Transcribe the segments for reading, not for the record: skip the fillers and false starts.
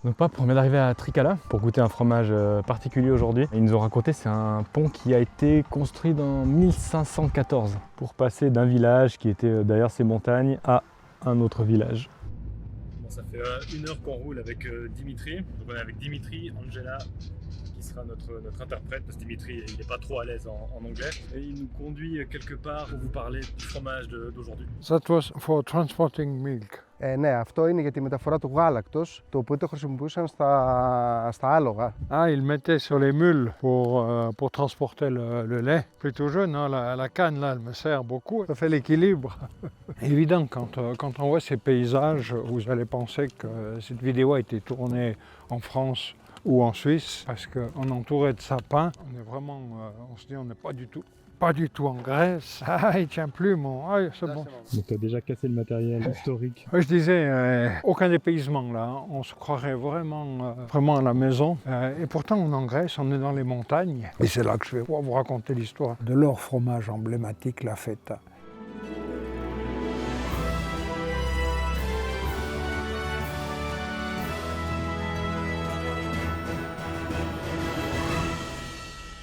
Nos papes, on vient d'arriver à Trikala pour goûter un fromage particulier aujourd'hui. Ils nous ont raconté c'est un pont qui a été construit dans 1514 pour passer d'un village qui était derrière ces montagnes à un autre village. Bon, ça fait 1 heure qu'on roule avec Dimitri. Donc on est avec Dimitri, Angela, qui sera notre interprète, parce que Dimitri il n'est pas trop à l'aise en anglais. Et il nous conduit quelque part pour vous parler du fromage d'aujourd'hui. That was for transporting milk. Ναι, αυτό είναι για τη μεταφορά του γάλακτος, το οποίο το χρησιμοποιούσαν στα άλογα. Ah, ils mettaient sur les mules pour transporter le lait. Plutôt jeune, hein, la canne là, elle me sert beaucoup. Ça fait l'équilibre. Évident, quand on voit ces paysages, vous allez penser que cette vidéo a été tournée en France ou en Suisse, parce qu'on est entouré de sapins. On est vraiment, on se dit, on n'est pas du tout en Grèce. Ah, il tient plus, ah, c'est bon. Donc tu as déjà cassé le matériel historique. Je disais, aucun dépaysement là, on se croirait vraiment à la maison. Et pourtant, on est en Grèce, on est dans les montagnes. Et c'est là que je vais pouvoir vous raconter l'histoire de leur fromage emblématique, la feta.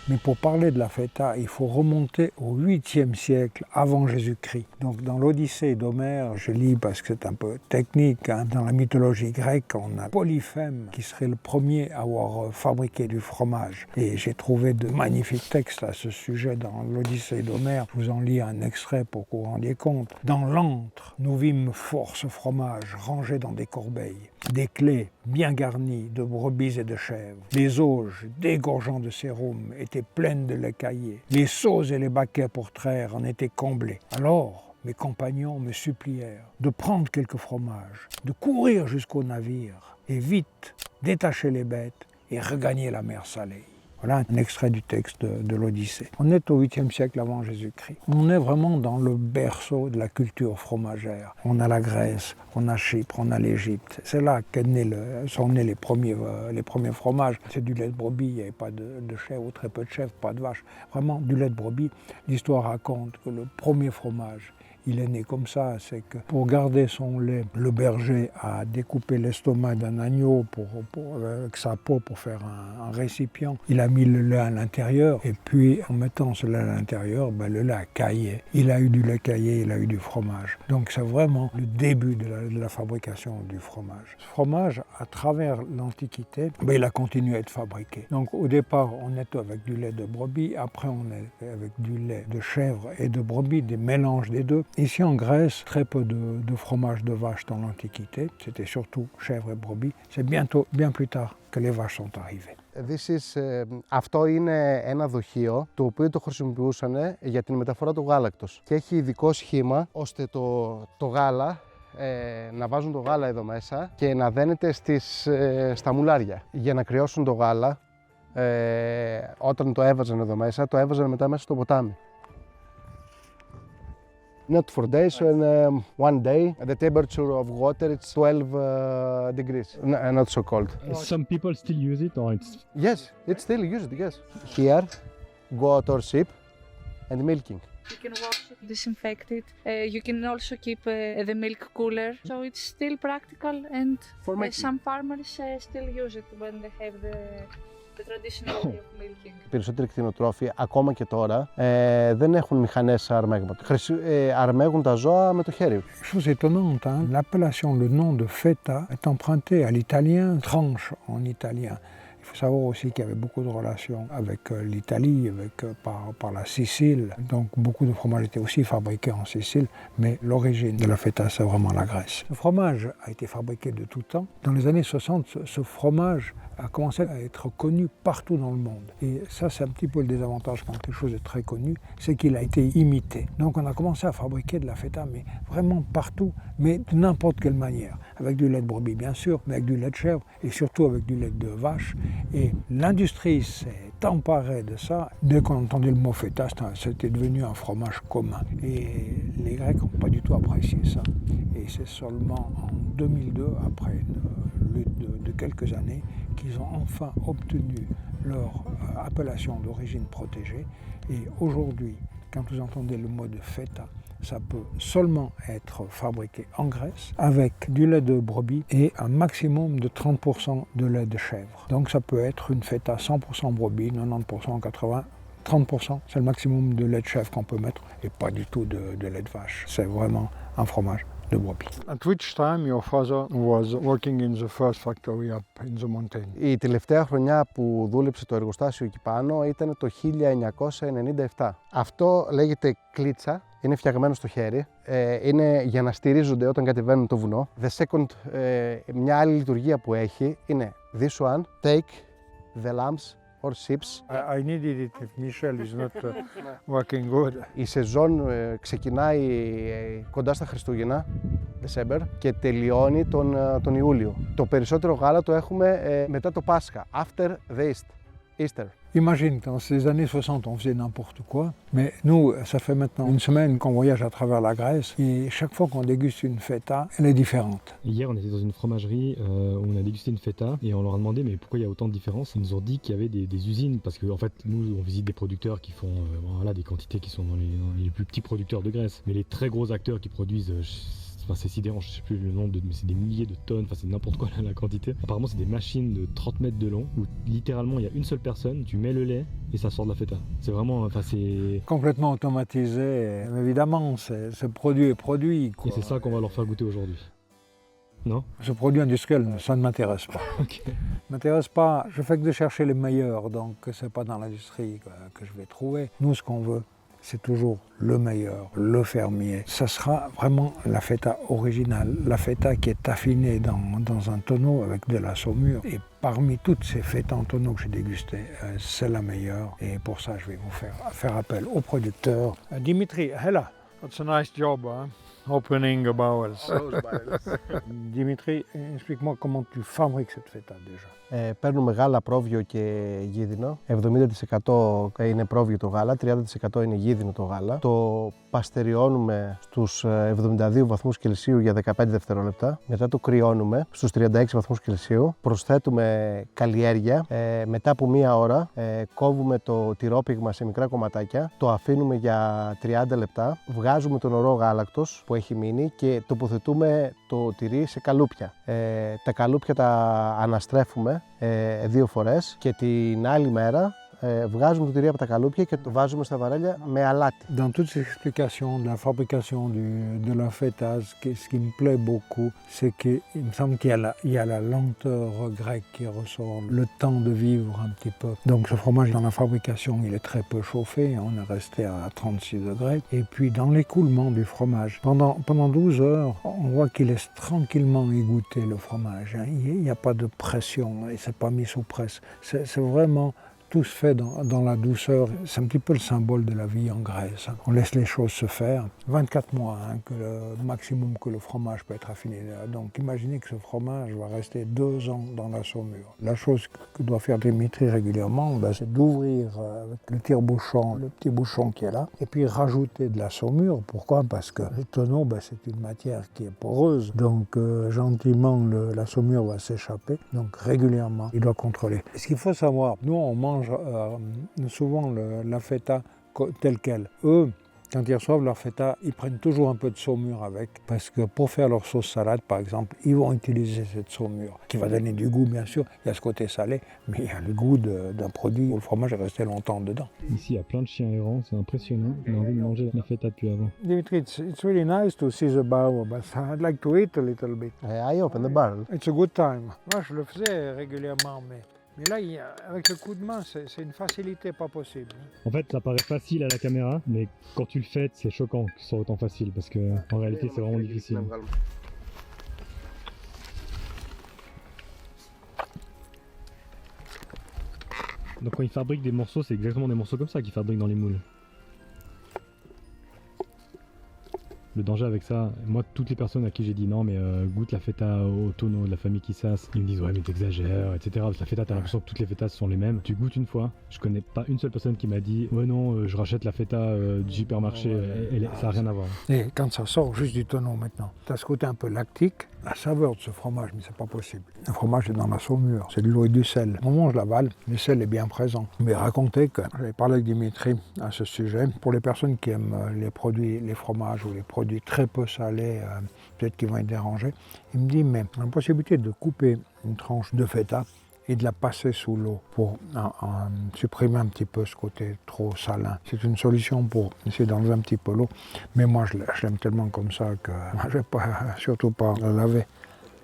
Mais pour parler de la feta, il faut remonter au 8e siècle avant Jésus-Christ. Donc dans l'Odyssée d'Homère, je lis parce que c'est un peu technique, hein, dans la mythologie grecque, on a Polyphème qui serait le premier à avoir fabriqué du fromage. Et j'ai trouvé de magnifiques textes à ce sujet dans l'Odyssée d'Homère. Je vous en lis un extrait pour que vous vous rendiez compte. Dans l'antre, nous vîmes fort ce fromage rangé dans des corbeilles. Des clés bien garnies de brebis et de chèvres. Les auges, dégorgeant de sérum, étaient pleines de lait caillé. Les seaux et les baquets pour traire en étaient comblés. Alors, mes compagnons me supplièrent de prendre quelques fromages, de courir jusqu'au navire et vite détacher les bêtes et regagner la mer salée. Voilà un extrait du texte de l'Odyssée. On est au 8e siècle avant Jésus-Christ. On est vraiment dans le berceau de la culture fromagère. On a la Grèce, on a Chypre, on a l'Égypte. C'est là sont nés les premiers fromages. C'est du lait de brebis, il n'y avait pas de chèvre ou très peu de chèvre, pas de vache. Vraiment du lait de brebis. L'histoire raconte que le premier fromage, il est né comme ça, c'est que pour garder son lait, le berger a découpé l'estomac d'un agneau avec sa peau pour faire un récipient. Il a mis le lait à l'intérieur et puis en mettant ce lait à l'intérieur, le lait a caillé. Il a eu du lait caillé, il a eu du fromage. Donc c'est vraiment le début de la fabrication du fromage. Ce fromage, à travers l'Antiquité, il a continué à être fabriqué. Donc au départ, on était avec du lait de brebis, après on est avec du lait de chèvre et de brebis, des mélanges des deux. Ici en Grèce, très peu de fromage de vache dans l'Antiquité, c'était surtout chèvre et brebis. C'est bien plus tard que les vaches sont arrivées. Αυτό είναι ένα δοχείο το οποίο το χρησιμοποιούσαν για την μεταφορά του γάλακτος και έχει ειδικό σχήμα ώστε το γάλα να βάζουν το γάλα εδώ μέσα και να δένεται στα μουλάρια. Για να κρυώσουν το γάλα, όταν το έβαζαν εδώ μέσα, το έβαζαν μετά μέσα στο ποτάμι. Not for days, and one day the temperature of water is 12 degrees, not so cold. Some people still use it or it's... Yes, it's still used, yes. Here, goat or sheep and milking. You can wash it, disinfect it. You can also keep the milk cooler. So it's still practical and some farmers still use it when they have the traditional way of milking. Οι περισσότεροι κτηνοτρόφοι, ακόμα και τώρα, δεν έχουν μηχανές αρμέγματος. Αρμέγουν τα ζώα με το χέρι. Chose étonnante, hein? L'appellation, le nom de feta est emprunté à l'italien, tranche en italien. Il faut savoir aussi qu'il y avait beaucoup de relations avec l'Italie, par la Sicile. Donc beaucoup de fromages étaient aussi fabriqués en Sicile, mais l'origine de la feta, c'est vraiment la Grèce. Le fromage a été fabriqué de tout temps. Dans les années 60, ce fromage a commencé à être connu partout dans le monde. Et ça, c'est un petit peu le désavantage quand quelque chose est très connu, c'est qu'il a été imité. Donc on a commencé à fabriquer de la feta, mais vraiment partout, mais de n'importe quelle manière. Avec du lait de brebis, bien sûr, mais avec du lait de chèvre et surtout avec du lait de vache. Et l'industrie s'est emparée de ça. Dès qu'on entendait le mot feta, c'était devenu un fromage commun. Et les Grecs n'ont pas du tout apprécié ça. Et c'est seulement en 2002, après une lutte de quelques années, qu'ils ont enfin obtenu leur appellation d'origine protégée. Et aujourd'hui, quand vous entendez le mot de feta, ça peut seulement être fabriqué en Grèce avec du lait de brebis et un maximum de 30% de lait de chèvre. Donc ça peut être une feta 100% brebis, 90%, 80%. 30%, c'est le maximum de lait de chèvre qu'on peut mettre et pas du tout de lait de vache. C'est vraiment un fromage de brebis. At which time your father was working in the first factory up in the mountain? Η τελευταία χρονιά που δούλεψε το εργοστάσιο εκεί πάνω ήταν το 1997. Αυτό λέγεται κλίτσα, είναι φτιαγμένο στο χέρι, είναι για να στηρίζονται όταν κατεβαίνουν το βουνό. The second, μια άλλη λειτουργία που έχει είναι this one, take the lamps or ships. I needed it if Michel is not working good. Η σεζόν ξεκινάει κοντά στα Χριστούγεννα, December, και τελειώνει τον Ιούλιο. Το περισσότερο γάλα το έχουμε μετά το Πάσχα, after the Easter. Imagine, dans ces années 60, on faisait n'importe quoi, mais nous, ça fait maintenant une semaine qu'on voyage à travers la Grèce, et chaque fois qu'on déguste une feta, elle est différente. Hier, on était dans une fromagerie où on a dégusté une feta et on leur a demandé mais pourquoi il y a autant de différences. Ils nous ont dit qu'il y avait des usines parce que en fait, nous, on visite des producteurs qui font voilà, des quantités qui sont dans les plus petits producteurs de Grèce, mais les très gros acteurs qui produisent enfin, c'est sidérant, je sais plus le nombre, mais c'est des milliers de tonnes, enfin c'est n'importe quoi la quantité. Apparemment c'est des machines de 30 mètres de long où littéralement il y a une seule personne, tu mets le lait et ça sort de la feta. C'est vraiment, enfin c'est... Complètement automatisé, évidemment, ce produit est produit, quoi. Et c'est ça qu'on va leur faire goûter aujourd'hui. Non? Ce produit industriel, ça ne m'intéresse pas. Ok. M'intéresse pas, je fais que de chercher les meilleurs, donc c'est pas dans l'industrie que je vais trouver. Nous, ce qu'on veut, c'est toujours le meilleur, le fermier. Ça sera vraiment la feta originale, la feta qui est affinée dans un tonneau avec de la saumure. Et parmi toutes ces fetas en tonneau que j'ai dégustées, c'est la meilleure. Et pour ça, je vais vous faire appel au producteur. Dimitri, hela. That's a nice job, huh? Opening the barrels. Dimitri, explique-moi comment tu fabriques cette feta déjà. Παίρνουμε γάλα πρόβιο και γίδινο. 70% είναι πρόβιο το γάλα, 30% είναι γίδινο το γάλα. Το παστεριώνουμε στους 72 βαθμούς Κελσίου για 15 δευτερόλεπτα. Μετά το κρυώνουμε στους 36 βαθμούς Κελσίου. Προσθέτουμε καλλιέργεια. Μετά από μία ώρα κόβουμε το τυρόπιγμα σε μικρά κομματάκια. Το αφήνουμε για 30 λεπτά. Βγάζουμε τον ορό γάλακτος που έχει μείνει και τοποθετούμε το τυρί σε καλούπια. Τα καλούπια τα αναστρέφουμε 2 φορές και την άλλη μέρα βγάζουμε το τυρί από τα καλούπια και το βάζουμε στα βαρέλια με αλάτι. Dans toutes ces explications de la fabrication de la feta, ce qui me plaît beaucoup, c'est qu'il me semble qu'il y a la lenteur grecque qui ressort, le temps de vivre un petit peu. Donc ce fromage dans la fabrication, il est très peu chauffé, on est resté à 36 degrés. Et puis dans l'écoulement du fromage, pendant 12 heures, on voit qu'il laisse tranquillement égoutter le fromage. Il n'y a pas de pression, et c'est pas mis sous presse. C'est vraiment... Tout se fait dans la douceur. C'est un petit peu le symbole de la vie en Grèce. On laisse les choses se faire. 24 mois, que le maximum que le fromage peut être affiné. Donc imaginez que ce fromage va rester 2 ans dans la saumure. La chose que doit faire Dimitri régulièrement, c'est d'ouvrir avec le tire-bouchon, le petit bouchon qui est là, et puis rajouter de la saumure. Pourquoi? Parce que le tonneau, c'est une matière qui est poreuse. Donc gentiment, la saumure va s'échapper. Donc régulièrement, il doit contrôler. Ce qu'il faut savoir, nous on mange souvent la feta telle qu'elle. Eux, quand ils reçoivent leur feta, ils prennent toujours un peu de saumure avec, parce que pour faire leur sauce salade, par exemple, ils vont utiliser cette saumure, qui va donner du goût, bien sûr. Il y a ce côté salé, mais il y a le goût d'un produit où le fromage est resté longtemps dedans. Ici, il y a plein de chiens errants, c'est impressionnant. On a envie de manger la feta depuis avant. Dimitri, it's really nice to see the barrel, but I'd like to eat a little bit. I open the barrel. It's a good time. Moi, je le faisais régulièrement, mais là, avec le coup de main, c'est une facilité pas possible. En fait, ça paraît facile à la caméra, mais quand tu le fais, c'est choquant que ce soit autant facile, parce que en réalité, c'est vraiment difficile. Donc quand ils fabriquent des morceaux, c'est exactement des morceaux comme ça qu'ils fabriquent dans les moules. Le danger avec ça, moi, toutes les personnes à qui j'ai dit non, mais goûte la feta au tonneau de la famille Kissas, ils me disent ouais, mais t'exagères, etc. Parce que la feta, t'as l'impression que toutes les fetas sont les mêmes. Tu goûtes une fois, je connais pas une seule personne qui m'a dit ouais, non, je rachète la feta du supermarché, ça n'a rien à voir. Et quand ça sort juste du tonneau maintenant, tu as ce côté un peu lactique, la saveur de ce fromage, mais c'est pas possible. Le fromage est dans la saumure, c'est de l'eau et du sel. Au moment où je l'avale, le sel est bien présent. Mais racontez que j'avais parlé avec Dimitri à ce sujet. Pour les personnes qui aiment les produits, les fromages ou les produits très peu salés, peut-être qu'ils vont être dérangés, il me dit mais la possibilité de couper une tranche de feta et de la passer sous l'eau pour supprimer un petit peu ce côté trop salin. C'est une solution pour essayer d'enlever un petit peu l'eau, mais moi je l'aime tellement comme ça que je ne vais surtout pas la laver.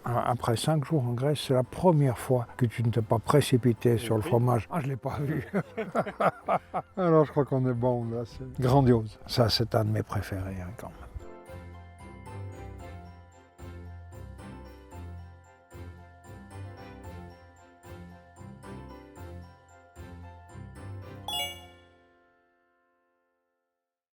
Après 5 jours en Grèce, c'est la première fois que tu ne t'es pas précipité sur le fromage. Ah, je ne l'ai pas vu. Alors je crois qu'on est bon là, c'est grandiose. Ça, c'est un de mes préférés quand même.